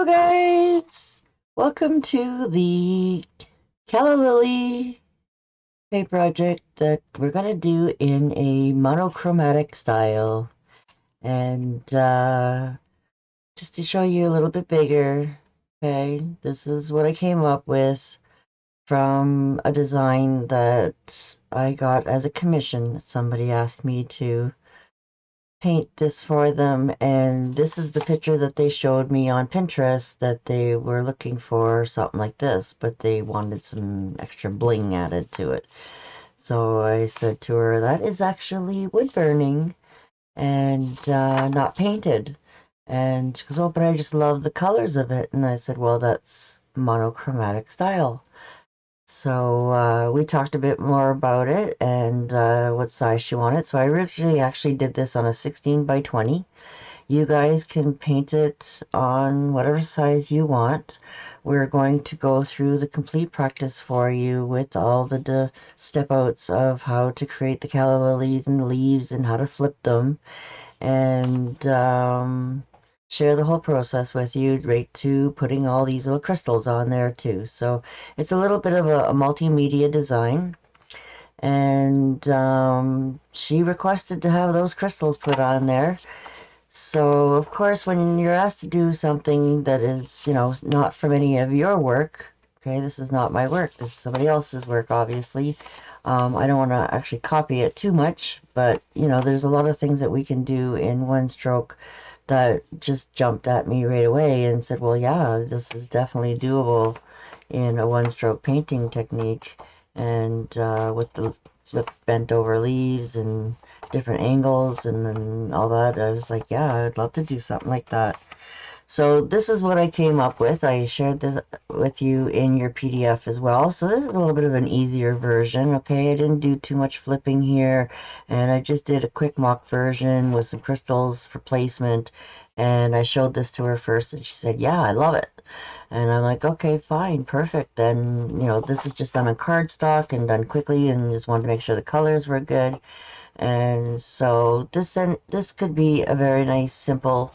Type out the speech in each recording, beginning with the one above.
Hello guys! Welcome to the Calla Lily paint project that we're gonna do in a monochromatic style. And just to show you a little bit bigger, okay, this is what I came up with from a design that I got as a commission. Somebody asked me to paint this for them, and this is the picture that they showed me on Pinterest that they were looking for something like this, but they wanted some extra bling added to it. So I said to her, that is actually wood burning and not painted. And she goes, oh, but I just love the colors of it. And I said, well, that's monochromatic style. So we talked a bit more about it and what size she wanted. So I originally actually did this on a 16 by 20. You guys can paint it on whatever size you want. We're going to go through the complete practice for you with all the step outs of how to create the calla lilies and leaves and how to flip them, and share the whole process with you, right to putting all these little crystals on there too. So it's a little bit of a multimedia design, and she requested to have those crystals put on there. So of course, when you're asked to do something that is, not from any of your work, okay, this is not my work, this is somebody else's work, obviously. I don't want to actually copy it too much, but there's a lot of things that we can do in one stroke that just jumped at me right away and said, well, yeah, this is definitely doable in a one-stroke painting technique. And with the flip bent over leaves and different angles and all that, I was like, yeah, I'd love to do something like that. So this is what I came up with. I shared this with you in your PDF as well. So this is a little bit of an easier version, okay? I didn't do too much flipping here, and I just did a quick mock version with some crystals for placement, and I showed this to her first, and she said, yeah, I love it. And I'm like, okay, fine, perfect. Then, this is just done on cardstock and done quickly, and just wanted to make sure the colors were good. And so this could be a very nice, simple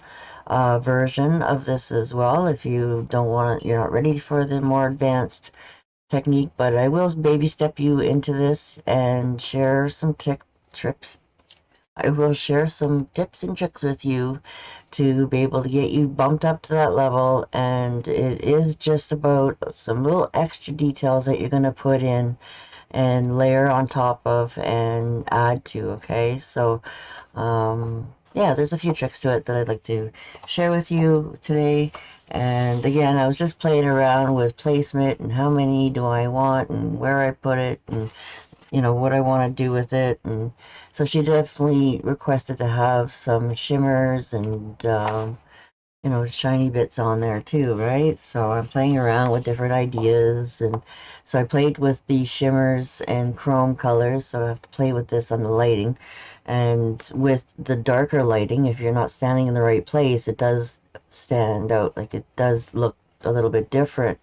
version of this as well if you don't want it, you're not ready for the more advanced technique. But I will baby step you into this and share some trips. I will share some tips and tricks with you to be able to get you bumped up to that level, and it is just about some little extra details that you're going to put in and layer on top of and add to, okay? So yeah, there's a few tricks to it that I'd like to share with you today. And again, I was just playing around with placement and how many do I want and where I put it and what I want to do with it. And so she definitely requested to have some shimmers and shiny bits on there too, right? So I'm playing around with different ideas, and so I played with the shimmers and chrome colors, so I have to play with this on the lighting. And with the darker lighting, if you're not standing in the right place, it does stand out, like it does look a little bit different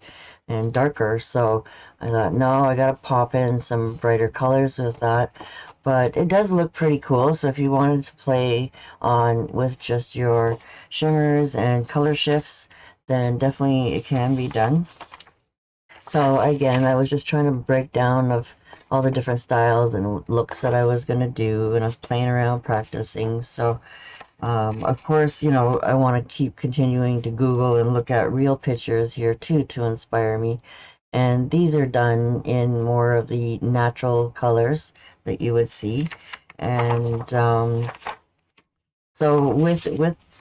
and darker. So I thought, no, I gotta pop in some brighter colors with that. But it does look pretty cool, so if you wanted to play on with just your shimmers and color shifts, then definitely it can be done. So again, I was just trying to break down of all the different styles and looks that I was going to do, and I was playing around practicing. So of course, I want to keep continuing to Google and look at real pictures here too to inspire me. And these are done in more of the natural colors that you would see. And so with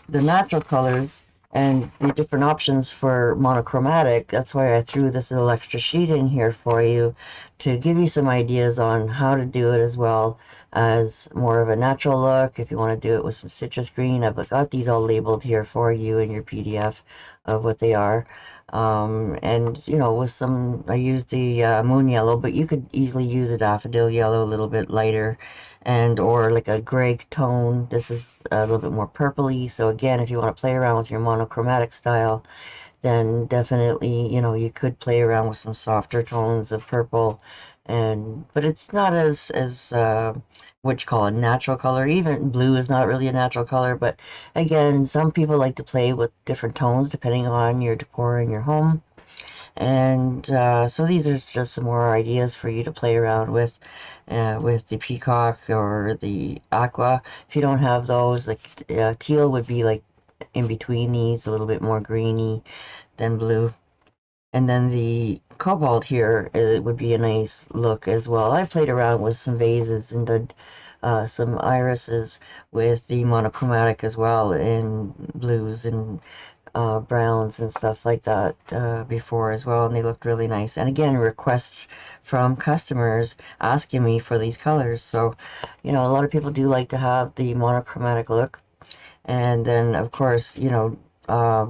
the natural colors and the different options for monochromatic, that's why I threw this little extra sheet in here for you to give you some ideas on how to do it, as well as more of a natural look. If you want to do it with some citrus green, I've got these all labeled here for you in your PDF of what they are. And with some, I used the moon yellow, but you could easily use a daffodil yellow, a little bit lighter, and or like a gray tone. This is a little bit more purpley. So again, if you want to play around with your monochromatic style, then definitely, you could play around with some softer tones of purple but it's not as what you call a natural color. Even blue is not really a natural color, but again, some people like to play with different tones depending on your decor in your home. And so these are just some more ideas for you to play around with the peacock or the aqua. If you don't have those, like teal would be like in between these, a little bit more greeny than blue. And then the cobalt here, it would be a nice look as well. I played around with some vases and did some irises with the monochromatic as well in blues and browns and stuff like that before as well, and they looked really nice. And again, requests from customers asking me for these colors. So, you know, a lot of people do like to have the monochromatic look. And then, of course, you know,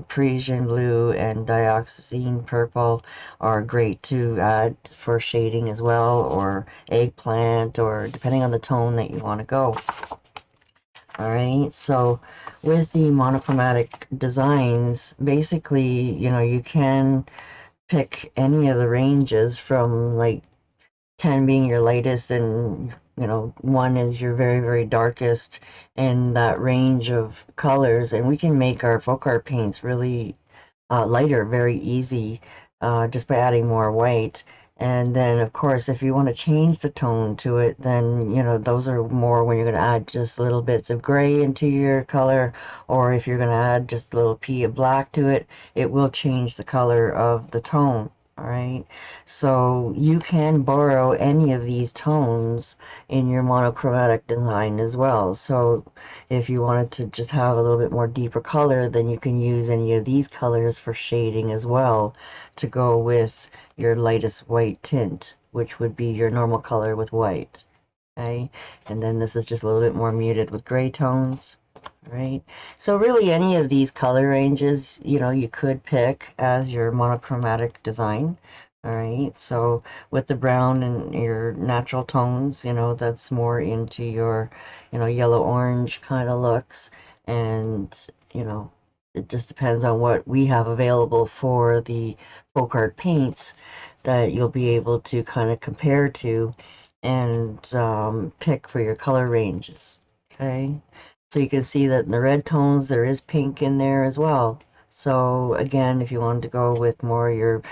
Parisian blue and dioxazine purple are great to add for shading as well, or eggplant, or depending on the tone that you want to go. All right, so with the monochromatic designs, basically, you know, you can pick any of the ranges from like 10 being your lightest and, you know, 1 is your very, very darkest, and that range of colors. And we can make our folk art paints really lighter, very easy, just by adding more white. And then, of course, if you want to change the tone to it, then, you know, those are more when you're going to add just little bits of gray into your color, or if you're going to add just a little pea of black to it, it will change the color of the tone. All right, so you can borrow any of these tones in your monochromatic design as well. So if you wanted to just have a little bit more deeper color, then you can use any of these colors for shading as well to go with your lightest white tint, which would be your normal color with white. Okay, and then this is just a little bit more muted with gray tones. Right, so really any of these color ranges, you know, you could pick as your monochromatic design. All right, so with the brown and your natural tones, you know, that's more into your, you know, yellow orange kind of looks. And, you know, it just depends on what we have available for the folk art paints that you'll be able to kind of compare to and pick for your color ranges. Okay. So you can see that in the red tones, there is pink in there as well. So again, if you wanted to go with more of your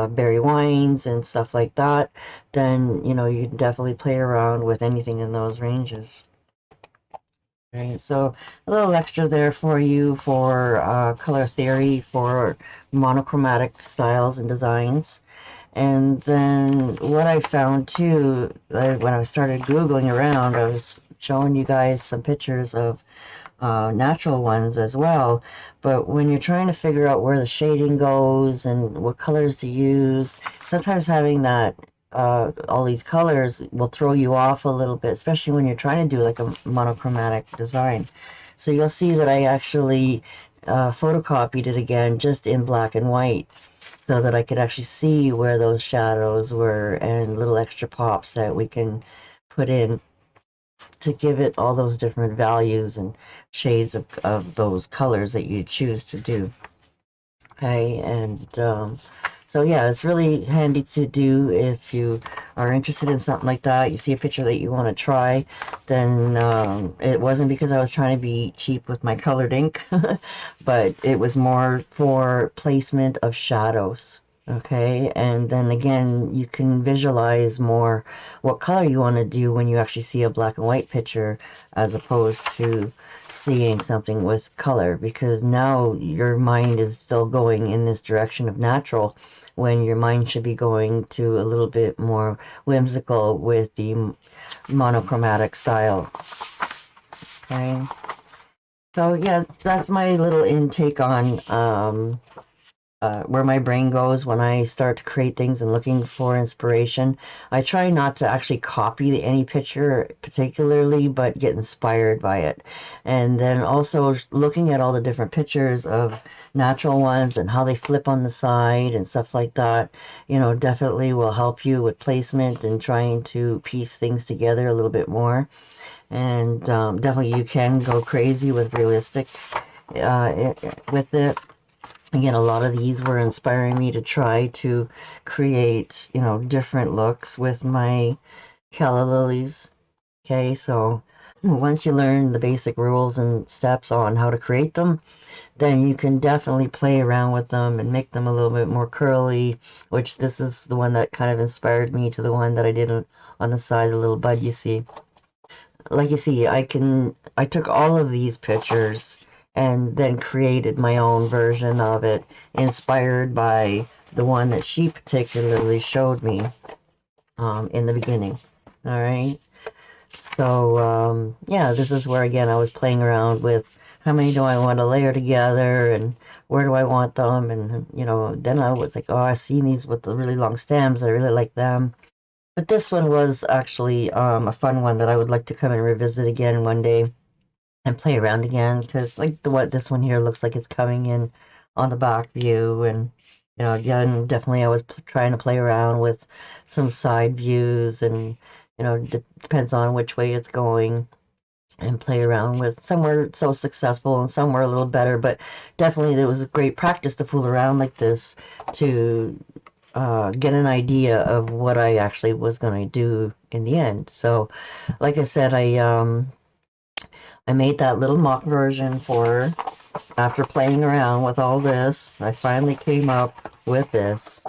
berry wines and stuff like that, then, you know, you can definitely play around with anything in those ranges. Right, so a little extra there for you for color theory for monochromatic styles and designs. And then what I found too, when I started Googling around, I was showing you guys some pictures of natural ones as well. But when you're trying to figure out where the shading goes and what colors to use, sometimes having that all these colors will throw you off a little bit, especially when you're trying to do like a monochromatic design. So you'll see that I actually photocopied it again just in black and white so that I could actually see where those shadows were and little extra pops that we can put in to give it all those different values and shades of those colors that you choose to do. Okay, and so yeah, it's really handy to do if you are interested in something like that. You see a picture that you want to try, then it wasn't because I was trying to be cheap with my colored ink, but it was more for placement of shadows. Okay, and then again, you can visualize more what color you want to do when you actually see a black and white picture as opposed to seeing something with color, because now your mind is still going in this direction of natural when your mind should be going to a little bit more whimsical with the monochromatic style. Okay, so yeah, that's my little intake on where my brain goes when I start to create things and looking for inspiration. I try not to actually copy any picture particularly, but get inspired by it. And then also looking at all the different pictures of natural ones and how they flip on the side and stuff like that, you know, definitely will help you with placement and trying to piece things together a little bit more. And definitely you can go crazy with realistic with it. Again, a lot of these were inspiring me to try to create, you know, different looks with my Calla lilies. Okay, so once you learn the basic rules and steps on how to create them, then you can definitely play around with them and make them a little bit more curly, which this is the one that kind of inspired me to the one that I did on the side, the little bud you see. Like you see, I took all of these pictures and then created my own version of it, inspired by the one that she particularly showed me in the beginning. All right. So, yeah, this is where, again, I was playing around with how many do I want to layer together and where do I want them. And, you know, then I was like, oh, I've seen these with the really long stems. I really like them. But this one was actually a fun one that I would like to come and revisit again one day and play around again because, like, what this one here looks like it's coming in on the back view. And, you know, again, definitely I was trying to play around with some side views and, you know, depends on which way it's going and play around with. Some were so successful and some were a little better, but definitely it was a great practice to fool around like this to get an idea of what I actually was going to do in the end. So, like I said, I made that little mock version for her. After playing around with all this, I finally came up with this.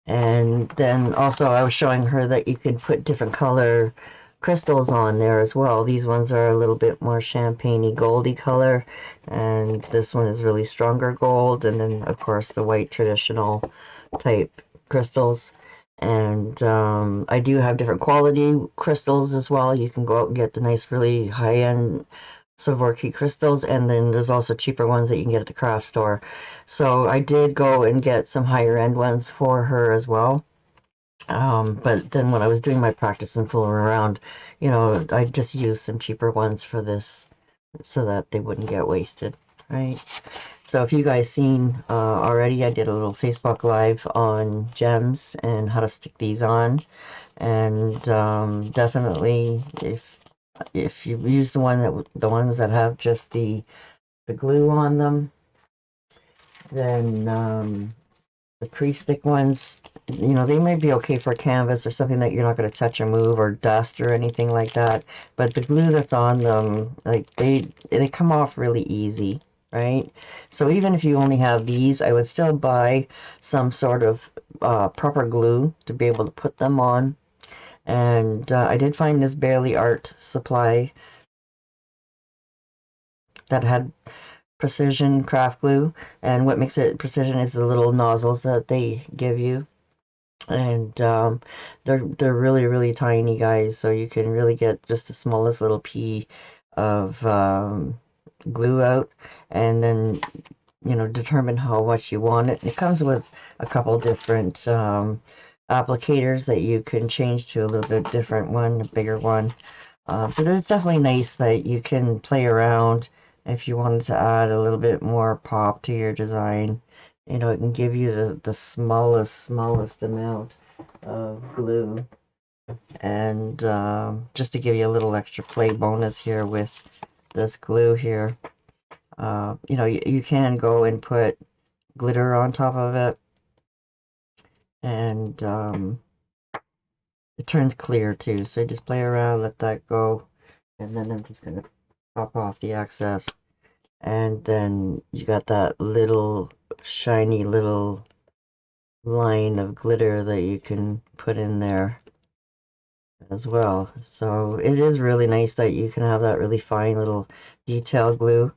And then also I was showing her that you could put different color crystals on there as well. These ones are a little bit more champagne-y goldy color, and this one is really stronger gold, and then of course the white traditional type crystals. And I do have different quality crystals as well. You can go out and get the nice really high-end Swarovski crystals, and then there's also cheaper ones that you can get at the craft store. So I did go and get some higher end ones for her as well. But then when I was doing my practice and fooling around, you know, I just used some cheaper ones for this so that they wouldn't get wasted, right? So if you guys seen already, I did a little Facebook Live on gems and how to stick these on. And definitely, if you use the ones that have just the glue on them, then the pre-stick ones, you know, they may be okay for canvas or something that you're not going to touch or move or dust or anything like that. But the glue that's on them, like they come off really easy, right? So even if you only have these, I would still buy some sort of proper glue to be able to put them on. And I did find this Barely Art supply that had precision craft glue, and what makes it precision is the little nozzles that they give you. And they're really tiny, guys, so you can really get just the smallest little pea of glue out, and then, you know, determine how much you want it. It comes with a couple different applicators that you can change to a little bit different one, a bigger one. But it's definitely nice that you can play around if you wanted to add a little bit more pop to your design. You know, it can give you the smallest amount of glue. And just to give you a little extra play bonus here with this glue here, you know, you can go and put glitter on top of it, and it turns clear too. So just play around, let that go, and then I'm just gonna pop off the excess, and then you got that little shiny little line of glitter that you can put in there as well. So it is really nice that you can have that really fine little detail glue.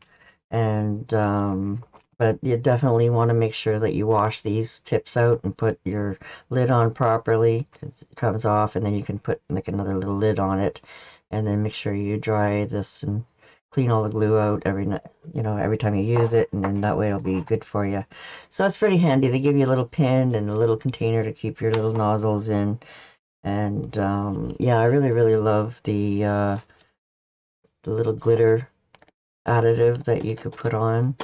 And but you definitely want to make sure that you wash these tips out and put your lid on properly, because it comes off, and then you can put like another little lid on it, and then make sure you dry this and clean all the glue out every time you use it, and then that way it'll be good for you. So it's pretty handy. They give you a little pin and a little container to keep your little nozzles in. And yeah, I really love the little glitter additive that you could put on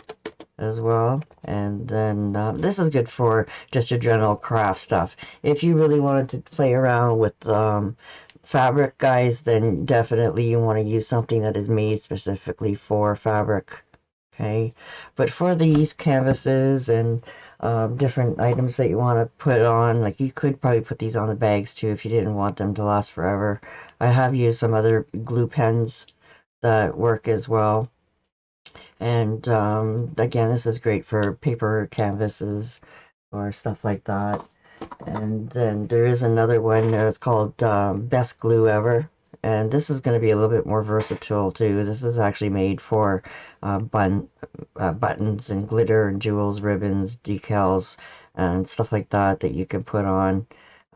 as well. And then this is good for just your general craft stuff. If you really wanted to play around with fabric, guys, then definitely you want to use something that is made specifically for fabric. Okay, but for these canvases and different items that you want to put on, like you could probably put these on the bags too if you didn't want them to last forever. I have used some other glue pens that work as well. And again, this is great for paper canvases or stuff like that. And then there is another one that's called Best Glue Ever. And this is going to be a little bit more versatile too. This is actually made for buttons and glitter and jewels, ribbons, decals, and stuff like that that you can put on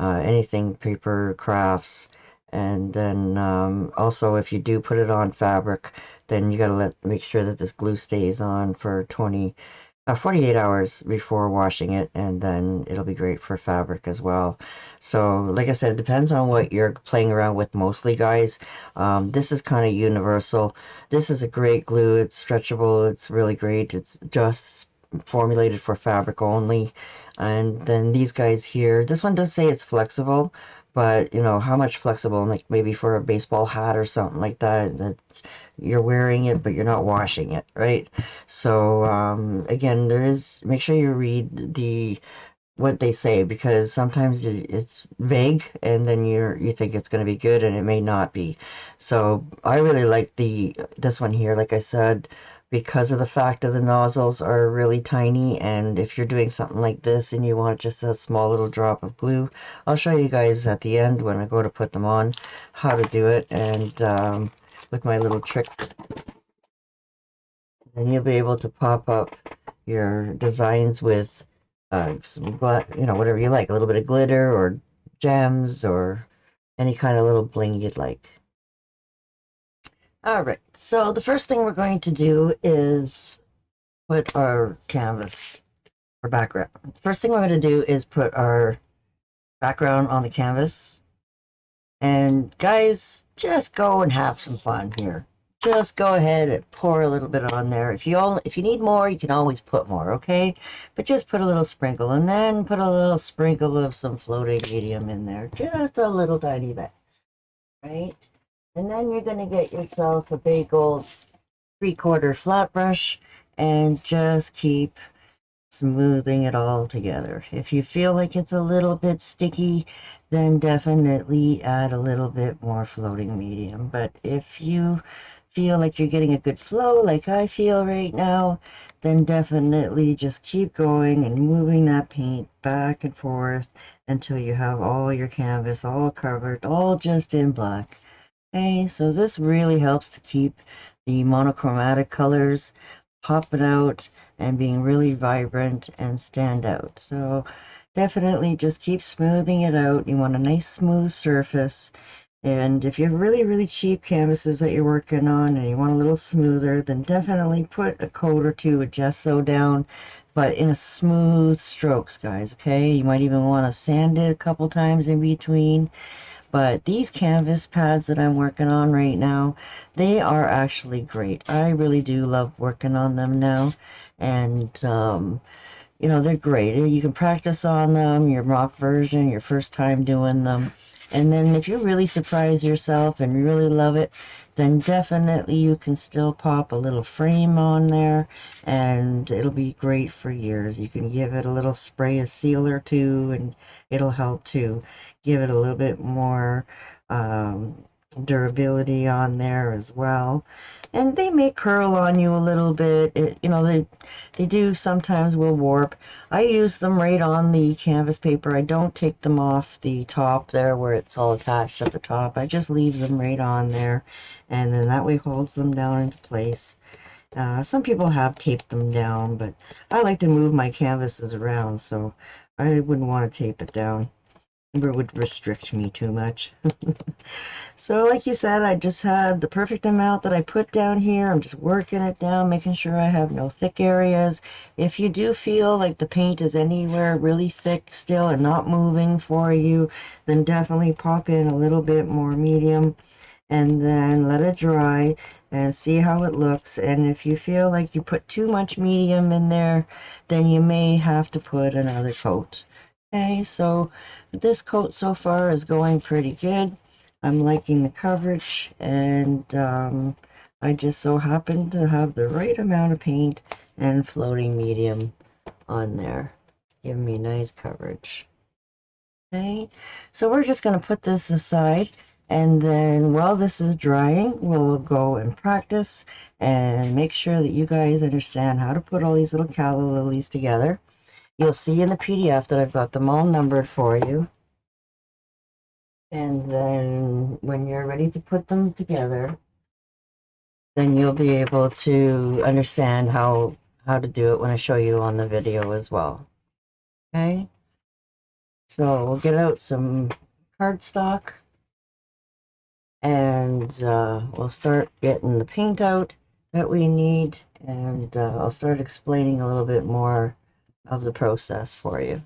anything, paper, crafts. And then also, if you do put it on fabric, then you got to make sure that this glue stays on for 48 hours before washing it, and then it'll be great for fabric as well. So, like I said, it depends on what you're playing around with mostly, guys. This is kind of universal. This is a great glue. It's stretchable. It's really great. It's just formulated for fabric only. And then these guys here, this one does say it's flexible, but you know, how much flexible? Like maybe for a baseball hat or something like that, that you're wearing it, but you're not washing it, right? So again, make sure you read what they say, because sometimes it's vague and then you think it's going to be good and it may not be. So I really like this one here, like I said, because of the fact that the nozzles are really tiny, and if you're doing something like this and you want just a small little drop of glue, I'll show you guys at the end when I go to put them on how to do it, and with my little tricks, and you'll be able to pop up your designs with whatever you like, a little bit of glitter or gems or any kind of little bling you'd like. All right, so the first thing we're going to do is put our canvas or background. First thing we're going to do is put our background on the canvas. And guys, just go and have some fun here. Just go ahead and pour a little bit on there. If you need more, you can always put more, okay? But just put a little sprinkle, and then put a little sprinkle of some floating medium in there. Just a little tiny bit, right? And then you're gonna get yourself a big old 3/4 flat brush and just keep smoothing it all together. If you feel like it's a little bit sticky, then definitely add a little bit more floating medium. But if you feel like you're getting a good flow like I feel right now, then definitely just keep going and moving that paint back and forth until you have all your canvas all covered, all just in black. Okay, so this really helps to keep the monochromatic colors popping out and being really vibrant and stand out. So definitely just keep smoothing it out. You want a nice smooth surface. And if you have really, really cheap canvases that you're working on and you want a little smoother, then definitely put a coat or two of gesso down, but in a smooth strokes, guys, okay? You might even want to sand it a couple times in between. But these canvas pads that I'm working on right now, they are actually great. I really do love working on them now. And, you know, they're great. You can practice on them, your mock version, your first time doing them. And then if you really surprise yourself and really love it, then definitely you can still pop a little frame on there and it'll be great for years. You can give it a little spray of sealer too, and it'll help to give it a little bit more durability on there as well. And they may curl on you a little bit. You know, they do sometimes will warp. I use them right on the canvas paper. I don't take them off the top there where it's all attached at the top. I just leave them right on there, and then that way holds them down into place. Some people have taped them down, but I like to move my canvases around, so I wouldn't want to tape it down. It would restrict me too much. So like you said, I just had the perfect amount that I put down here. I'm just working it down, making sure I have no thick areas. If you do feel like the paint is anywhere really thick still and not moving for you, then definitely pop in a little bit more medium and then let it dry and see how it looks. And if you feel like you put too much medium in there, then you may have to put another coat. Okay, so this coat so far is going pretty good. I'm liking the coverage, and I just so happen to have the right amount of paint and floating medium on there. Give me nice coverage. Okay, so we're just going to put this aside, and then while this is drying, we'll go and practice and make sure that you guys understand how to put all these little calla lilies together. You'll see in the PDF that I've got them all numbered for you. And then when you're ready to put them together, then you'll be able to understand how to do it when I show you on the video as well. Okay, so we'll get out some cardstock, and we'll start getting the paint out that we need, and I'll start explaining a little bit more of the process for you.